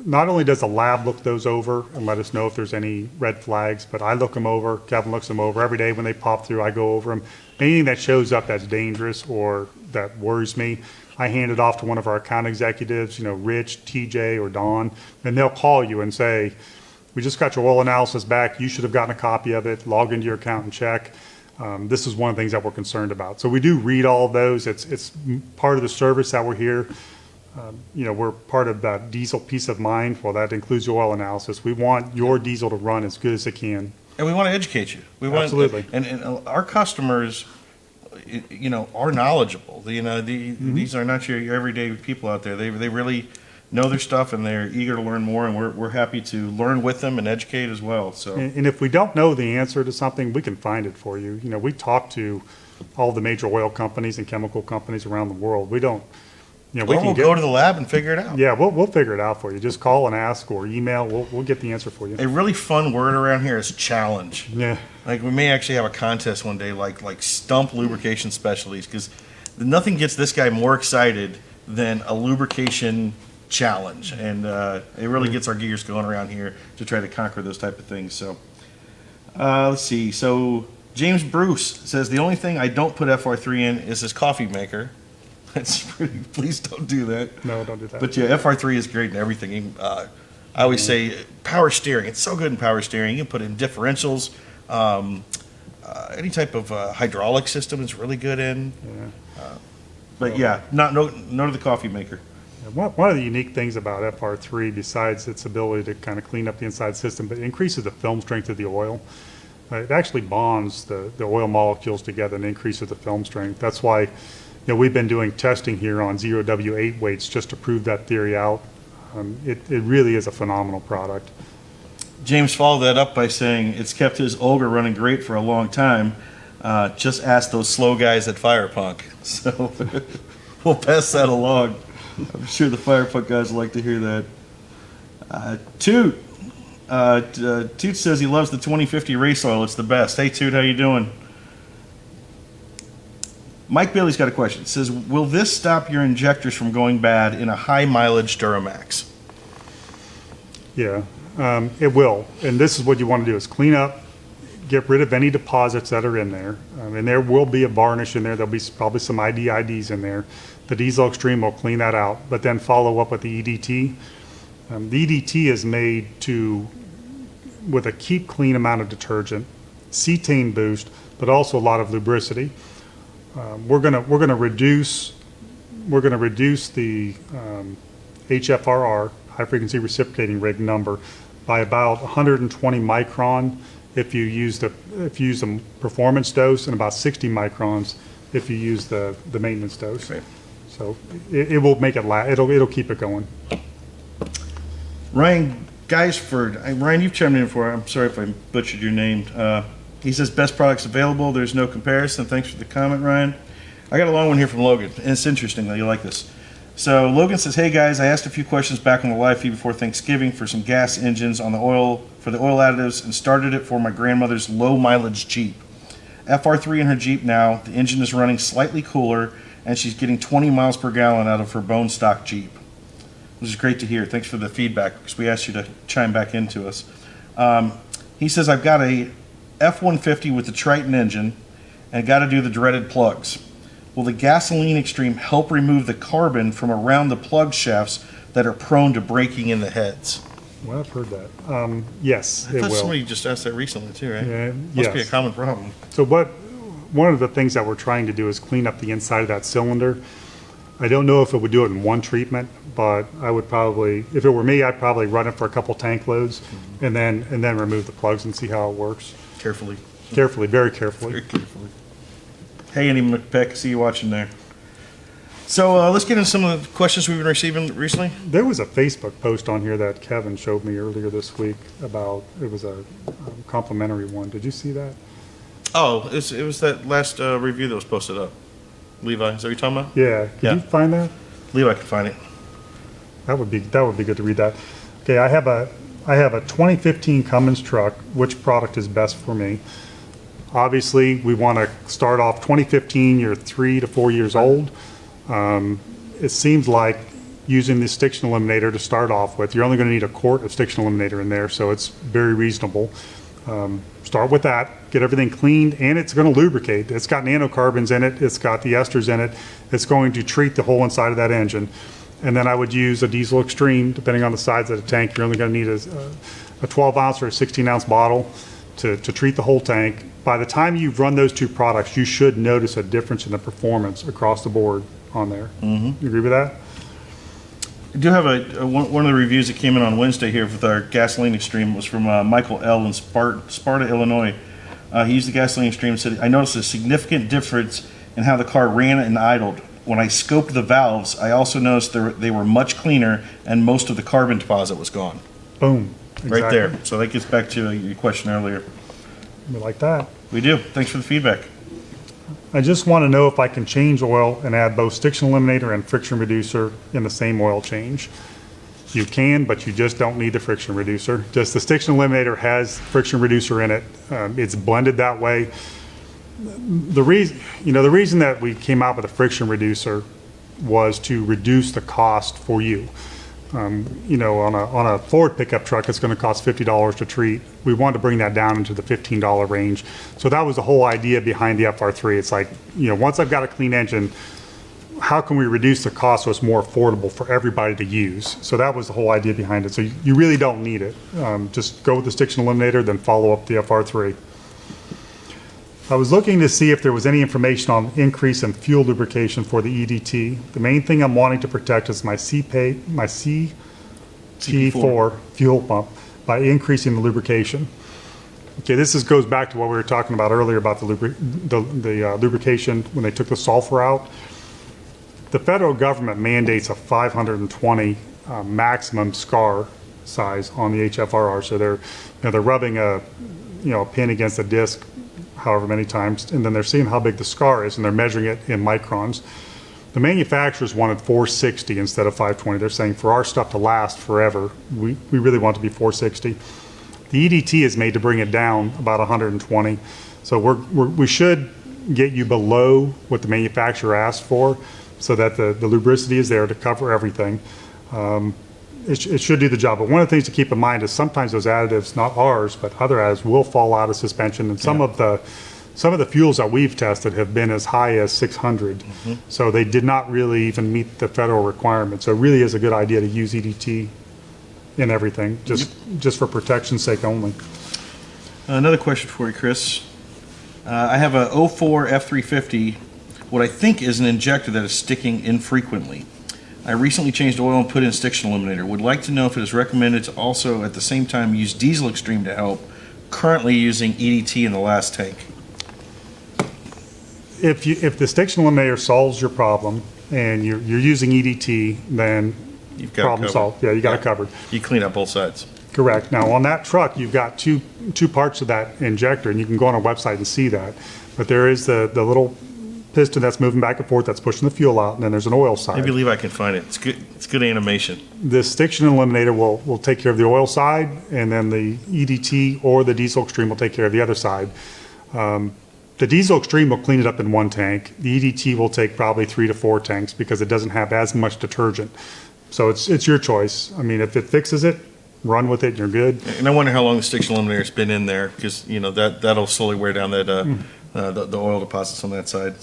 Not only does the lab look those over and let us know if there's any red flags, but I look them over, Kevin looks them over. Every day when they pop through, I go over them. Anything that shows up that's dangerous or that worries me, I hand it off to one of our account executives, Rich, TJ, or Don, and they'll call you and say, we just got your oil analysis back. You should have gotten a copy of it. Log into your account and check. This is one of the things that we're concerned about. So we do read all of those. It's part of the service that we're here. We're part of that diesel peace of mind. Well, that includes your oil analysis. We want your diesel to run as good as it can. And we want to educate you. We want, Absolutely. And our customers, are knowledgeable. These are not your everyday people out there. They really know their stuff, and they're eager to learn more, and we're happy to learn with them and educate as well. So, And if we don't know the answer to something, we can find it for you. We talk to all the major oil companies and chemical companies around the world. We don't, we we'll can go to the lab and figure it out. Yeah, we'll figure it out for you. Just call and ask or email. We'll get the answer for you. A really fun word around here is challenge. Yeah. Like, we may actually have a contest one day, like Stump Lubrication Specialties, because nothing gets this guy more excited than a lubrication challenge, and it really gets our gears going around here to try to conquer those type of things. So, let's see. So, James Bruce says the only thing I don't put FR3 in is his coffee maker. That's pretty. Please don't do that. No, don't do that. But yeah, FR3 is great in everything. I always say power steering. It's so good in power steering. You can put in differentials. Any type of hydraulic system is really good in. Yeah. But yeah, no to the coffee maker. One of the unique things about FR3, besides its ability to kind of clean up the inside system, but it increases the film strength of the oil. It actually bonds the oil molecules together and increases the film strength. That's why we've been doing testing here on 0W8 weights just to prove that theory out. It really is a phenomenal product. James followed that up by saying it's kept his Olga running great for a long time. Just ask those slow guys at Firepunk. So we'll pass that along. I'm sure the Firepunk guys will like to hear that. Toot. Toot says he loves the 2050 race oil. It's the best. Hey, Toot, how you doing? Mike Bailey's got a question. It says, will this stop your injectors from going bad in a high mileage Duramax? Yeah, it will. And this is what you want to do is clean up, get rid of any deposits that are in there. And there will be a varnish in there. There'll be probably some IDs in there. The Diesel Extreme will clean that out, but then follow up with the EDT. The EDT is made with a keep clean amount of detergent, cetane boost, but also a lot of lubricity. We're gonna reduce the HFRR, high frequency reciprocating rig number, by about 120 micron if you use the performance dose, and about 60 microns if you use the maintenance dose. Right. So it will make it it'll keep it going. Ryan Geisford. Ryan, you've chimed in before. I'm sorry if I butchered your name. He says best products available. There's no comparison. Thanks for the comment, Ryan. I got a long one here from Logan, and it's interesting that you like this. So Logan says, "Hey guys, I asked a few questions back on the live feed before Thanksgiving for some gas engines on the oil for the oil additives, and started it for my grandmother's low mileage Jeep. FR3 in her Jeep now. The engine is running slightly cooler, and she's getting 20 miles per gallon out of her bone stock Jeep." Which is great to hear. Thanks for the feedback, because we asked you to chime back into us. He says, "I've got a F-150 with the Triton engine and got to do the dreaded plugs. Will the gasoline extreme help remove the carbon from around the plug shafts that are prone to breaking in the heads?" Well, I've heard that. Yes, I it thought will. somebody just asked that recently too, right? Yeah, Must be a yes. common problem. So one of the things that we're trying to do is clean up the inside of that cylinder. I don't know if it would do it in one treatment, but I would probably, if it were me, I'd probably run it for a couple tank loads and then remove the plugs and see how it works. Carefully. Carefully, very carefully. Very carefully. Hey, Andy McPeck, see you watching there. So let's get into some of the questions we've been receiving recently. There was a Facebook post on here that Kevin showed me earlier this week about, it was a complimentary one. Did you see that? Oh, it was that last review that was posted up. Levi, is that what you're talking about? Yeah. Could Yeah. you find that? Levi can find it. That would be good to read that. Okay, I have a 2015 Cummins truck. Which product is best for me? Obviously, we want to start off 2015, you're 3 to 4 years old. It seems like using the stiction eliminator to start off with, you're only going to need a quart of stiction eliminator in there, so it's very reasonable. Start with that, get everything cleaned, and it's going to lubricate. It's got nanocarbons in it, it's got the esters in it, it's going to treat the whole inside of that engine. And then I would use a diesel extreme, depending on the size of the tank. You're only going to need a 12 ounce or a 16 ounce bottle to treat the whole tank. By the time you've run those two products, you should notice a difference in the performance across the board on there. You agree with that? I do have one of the reviews that came in on Wednesday here with our gasoline extreme was from Michael L. in Sparta, Illinois. He used the gasoline extreme and said, I noticed a significant difference in how the car ran and idled. When I scoped the valves, I also noticed they were much cleaner and most of the carbon deposit was gone. Boom. Exactly. Right there. So that gets back to your question earlier. We like that. We do. Thanks for the feedback. I just want to know if I can change oil and add both stiction eliminator and friction reducer in the same oil change. You can, but you just don't need the friction reducer. Just the stiction eliminator has friction reducer in it. It's blended that way. The reason that we came out with a friction reducer was to reduce the cost for you. On a Ford pickup truck, it's going to cost $50 to treat. We wanted to bring that down into the $15 range. So that was the whole idea behind the FR3. It's like, once I've got a clean engine, how can we reduce the cost so it's more affordable for everybody to use? So that was the whole idea behind it. So you really don't need it. Just go with the stiction eliminator, then follow up the FR3. I was looking to see if there was any information on increase in fuel lubrication for the EDT. The main thing I'm wanting to protect is my CP4 fuel pump by increasing the lubrication. Okay, this goes back to what we were talking about earlier about the lubrication when they took the sulfur out. The federal government mandates a 520 maximum scar size on the HFRR. So they're rubbing a pin against the disc however many times, and then they're seeing how big the scar is, and they're measuring it in microns. The manufacturers wanted 460 instead of 520. They're saying for our stuff to last forever, we really want to be 460. The EDT is made to bring it down about 120. So we should get you below what the manufacturer asked for so that the lubricity is there to cover everything. It should do the job. But one of the things to keep in mind is sometimes those additives, not ours, but other additives, will fall out of suspension. And some of the fuels that we've tested have been as high as 600. So they did not really even meet the federal requirement. So it really is a good idea to use EDT in everything, just for protection's sake only. Another question for you, Chris. I have a 04 F350, what I think is an injector that is sticking infrequently. I recently changed oil and put in stiction eliminator. Would like to know if it is recommended to also at the same time use diesel extreme to help. Currently using EDT in the last tank. If the stiction eliminator solves your problem and you're using EDT, then You've got problem solved. Yeah, you got it covered. You clean up both sides. Correct. Now on that truck, you've got two parts of that injector, and you can go on our website and see that. But there is the little piston that's moving back and forth that's pushing the fuel out, and then there's an oil side. Maybe Levi can find it. It's good. It's good animation. The stiction eliminator will take care of the oil side, and then the EDT or the diesel extreme will take care of the other side. The diesel extreme will clean it up in one tank. The EDT will take probably 3 to 4 tanks because it doesn't have as much detergent. So it's your choice. I mean, if it fixes it, run with it and you're good. And I wonder how long the stiction eliminator's been in there, because that'll slowly wear down that the oil deposits on that side.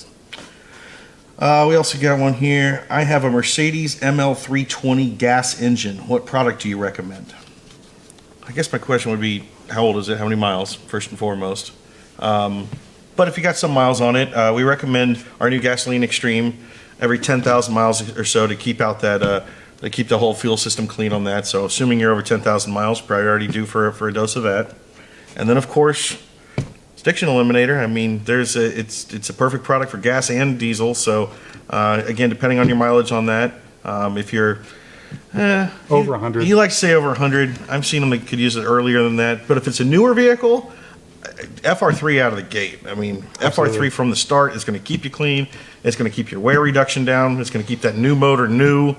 We also got one here. I have a Mercedes ML320 gas engine. What product do you recommend? I guess my question would be, how old is it? How many miles, first and foremost? But if you got some miles on it, we recommend our new gasoline extreme every 10,000 miles or so to keep out that, to keep the whole fuel system clean on that. So assuming you're over 10,000 miles, probably already due for a dose of that. And then of course, stiction eliminator. I mean, it's a perfect product for gas and diesel. So again, depending on your mileage on that, if you're over 100, you like to say over 100. I've seen them that could use it earlier than that. But if it's a newer vehicle, FR3 out of the gate. I mean, Absolutely. FR3 from the start is going to keep you clean. It's going to keep your wear reduction down. It's going to keep that new motor new.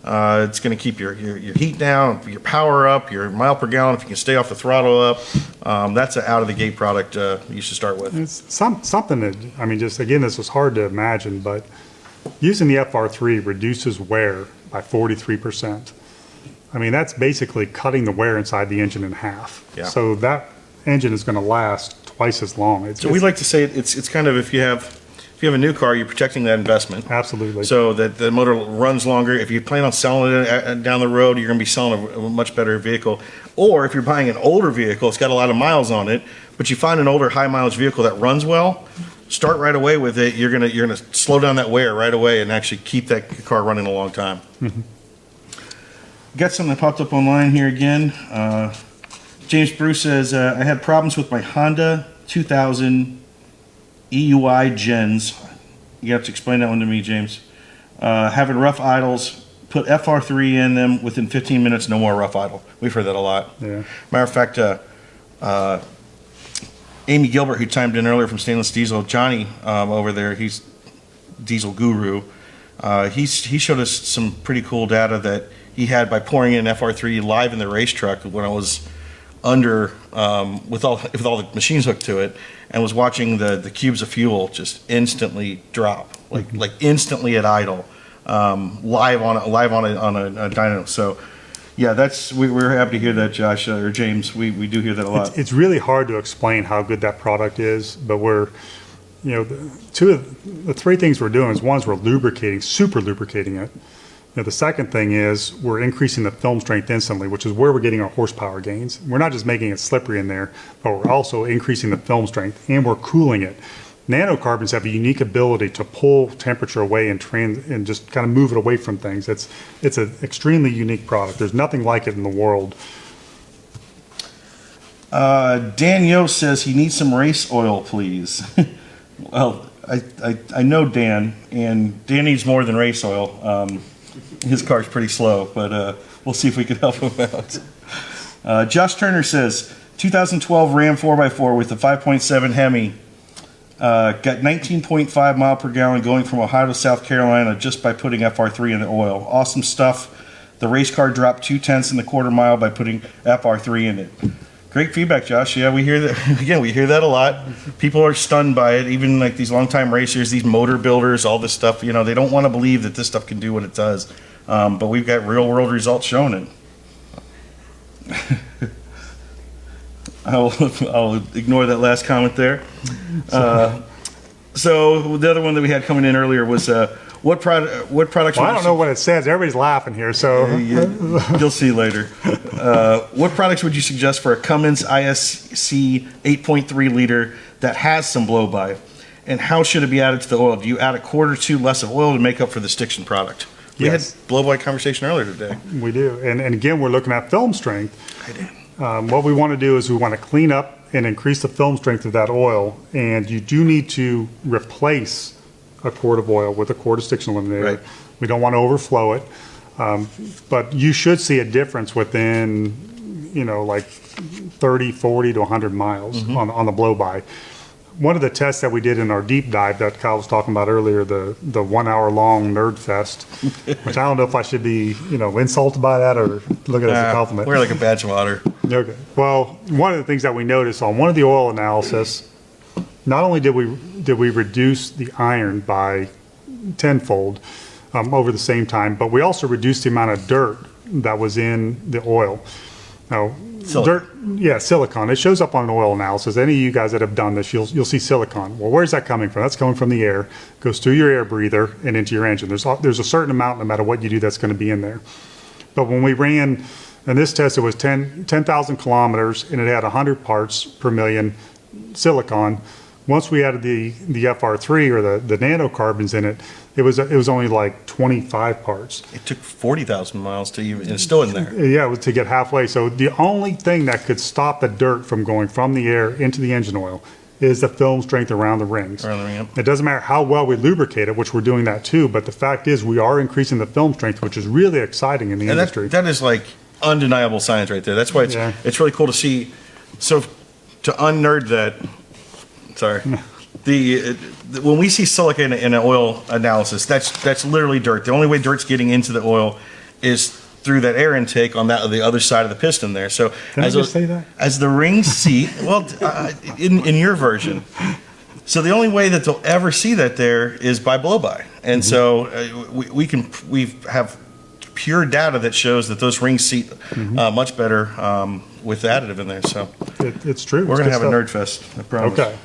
It's going to keep your heat down, your power up, your mile per gallon. If you can stay off the throttle up, that's an out of the gate product you should start with. It's something that, I mean, just again, this was hard to imagine, but using the FR3 reduces wear by 43%. I mean, that's basically cutting the wear inside the engine in half. Yeah. So that engine is going to last twice as long. So we like to say it's kind of if you have a new car, you're protecting that investment. Absolutely. So that the motor runs longer. If you plan on selling it down the road, you're going to be selling a much better vehicle. Or if you're buying an older vehicle, it's got a lot of miles on it, but you find an older high mileage vehicle that runs well, start right away with it. You're gonna slow down that wear right away and actually keep that car running a long time. Mm-hmm. Got something that popped up online here again. James Bruce says, I had problems with my Honda 2000 EUI gens. You have to explain that one to me, James. Having rough idles, put FR3 in them, within 15 minutes, no more rough idle. We've heard that a lot. Yeah. Matter of fact, Amy Gilbert, who chimed in earlier from Stainless Diesel, Johnny over there, he's diesel guru. He showed us some pretty cool data that he had by pouring in FR3 live in the race truck when I was under with all the machines hooked to it, and was watching the cubes of fuel just instantly drop, like instantly at idle, live on a dyno. So yeah, we're happy to hear that, Josh or James. We do hear that a lot. It's really hard to explain how good that product is, but the three things we're doing is, one is we're lubricating, super lubricating it. The second thing is we're increasing the film strength instantly, which is where we're getting our horsepower gains. We're not just making it slippery in there, but we're also increasing the film strength, and we're cooling it. Nanocarbons have a unique ability to pull temperature away and just kind of move it away from things. It's an extremely unique product. There's nothing like it in the world. Dan Yo says he needs some race oil, please. Well, I know Dan, and Dan needs more than race oil. His car's pretty slow, but we'll see if we can help him out. Josh Turner says 2012 Ram 4x4 with the 5.7 Hemi. Got 19.5 mile per gallon going from Ohio to South Carolina just by putting FR3 in the oil. Awesome stuff. The race car dropped 0.2 in the quarter mile by putting FR3 in it. Great feedback, Josh. Yeah, we hear that. Again, we hear that a lot. People are stunned by it. Even like these longtime racers, these motor builders, all this stuff. They don't want to believe that this stuff can do what it does. But we've got real world results showing it. I'll ignore that last comment there. So the other one that we had coming in earlier was what products? Well, I don't know what it says. Everybody's laughing here, so you'll see later. What products would you suggest for a Cummins ISC 8.3 liter that has some blow-by, and how should it be added to the oil? Do you add a quart or two less of oil to make up for the Stiction product? We had blow-by conversation earlier today. We do, and again, we're looking at film strength. I did. What we want to do is we want to clean up and increase the film strength of that oil, and you do need to replace a quart of oil with a quart of Stiction eliminator. Right. We don't want to overflow it, but you should see a difference within, like 30, 40 to 100 miles on the blow-by. One of the tests that we did in our deep dive that Kyle was talking about earlier, the 1 hour long nerd fest, which I don't know if I should be, insulted by that or look at it as a compliment. We're like a badge of honor. Okay. Well, one of the things that we noticed on one of the oil analysis, not only did we reduce the iron by tenfold over the same time, but we also reduced the amount of dirt that was in the oil. Now, silicon. It shows up on an oil analysis. Any of you guys that have done this, you'll see silicon. Well, where's that coming from? That's coming from the air. Goes through your air breather and into your engine. There's a certain amount, no matter what you do, that's going to be in there. But when we ran, in this test, it was 10,000 kilometers, and it had 100 parts per million silicon. Once we added the FR3 or the nanocarbons in it, it was only like 25 parts. It took 40,000 miles to even, and it's still in there. Yeah, it was to get halfway. So the only thing that could stop the dirt from going from the air into the engine oil is the film strength around the rings. Around the ring, yep. It doesn't matter how well we lubricate it, which we're doing that too, but the fact is we are increasing the film strength, which is really exciting in the industry. That is like undeniable science right there. That's why it's really cool to see. So to unnerd that, sorry. When we see silica in an oil analysis, that's literally dirt. The only way dirt's getting into the oil is through that air intake on the other side of the piston there. So Did I just say that? as the ring seat, well, in your version. So the only way that they'll ever see that there is by blowby, and so we have pure data that shows that those rings seat much better with the additive in there. So It's true. we're It's gonna have good a stuff. nerd fest. I promise. Okay.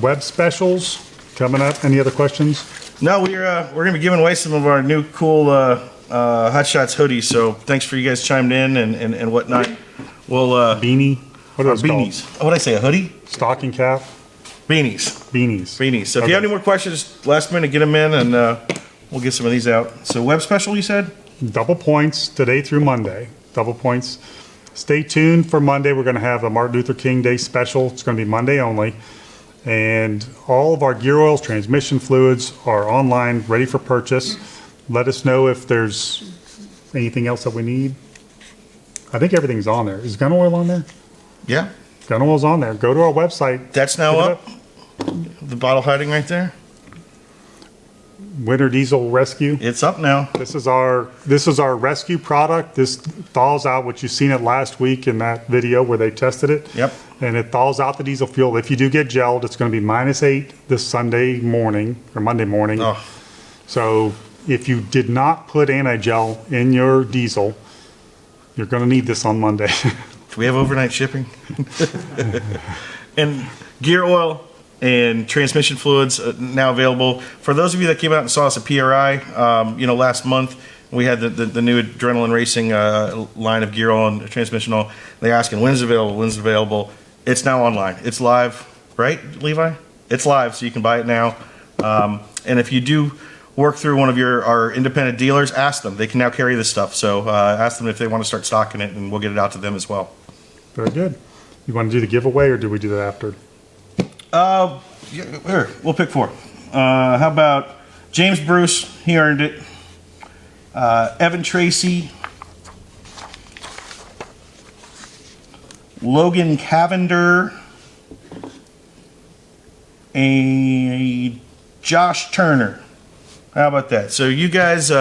Web specials coming up. Any other questions? No, we're gonna be giving away some of our new cool Hot Shots hoodies. So thanks for you guys chiming in and whatnot. We'll Beanie. What are those beanies. called? Oh, what did I say? A hoodie? Stocking cap. Beanies. Beanies. So if Okay. you have any more questions, last minute, get them in, and we'll get some of these out. So web special, you said? Double points today through Monday. Double points. Stay tuned for Monday. We're going to have a Martin Luther King Day special. It's going to be Monday only. And all of our gear oils, transmission fluids are online, ready for purchase. Let us know if there's anything else that we need. I think everything's on there. Is gun oil on there? Yeah. Gun oil's on there. Go to our website. That's now Pick it up. The bottle hiding right there. Winter Diesel Rescue. It's up now. This is our rescue product. This thaws out what you've seen it last week in that video where they tested it. Yep. And it thaws out the diesel fuel. If you do get gelled, it's going to be -8 this Sunday morning or Monday morning. Oh, So if you did not put anti-gel in your diesel, you're going to need this on Monday. do we have overnight shipping? And gear oil and transmission fluids now available. For those of you that came out and saw us at PRI, last month, we had the new Adrenaline Racing line of gear oil and transmission oil. They're asking, when's it available? When's it available? It's now online. It's live, right, Levi? It's live, so you can buy it now. And if you do work through one of our independent dealers, ask them. They can now carry this stuff. So ask them if they want to start stocking it, and we'll get it out to them as well. Very good. You want to do the giveaway or do we do that after? Yeah, here, we'll pick 4. How about James Bruce? He earned it. Evan Tracy. Logan Cavender. Josh Turner. How about that? So you guys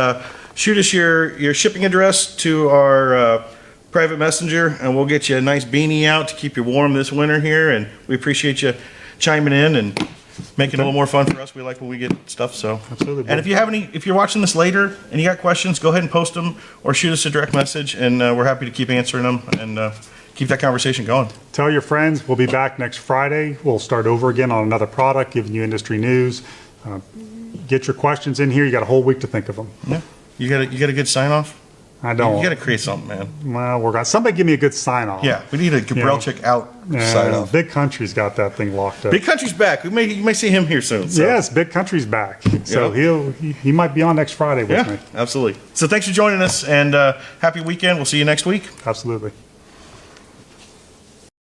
shoot us your shipping address to our private messenger, and we'll get you a nice beanie out to keep you warm this winter here. And we appreciate you chiming in and making it a little more fun for us. We like when we get stuff. So Absolutely. And if you're watching this later and you got questions, go ahead and post them or shoot us a direct message, and we're happy to keep answering them and keep that conversation going. Tell your friends. We'll be back next Friday. We'll start over again on another product, giving you industry news. Get your questions in here. You got a whole week to think of them. Yeah. You got a good sign off? I don't. You got to create something, man. Well, we're going. Somebody give me a good sign off. Yeah, we need a Gabrelchik out sign off. Big Country's got that thing locked up. Big Country's back. You may see him here soon. So. Yes, Big Country's back. So Yeah. he might be on next Friday with me. Yeah, absolutely. So thanks for joining us, and happy weekend. We'll see you next week. Absolutely.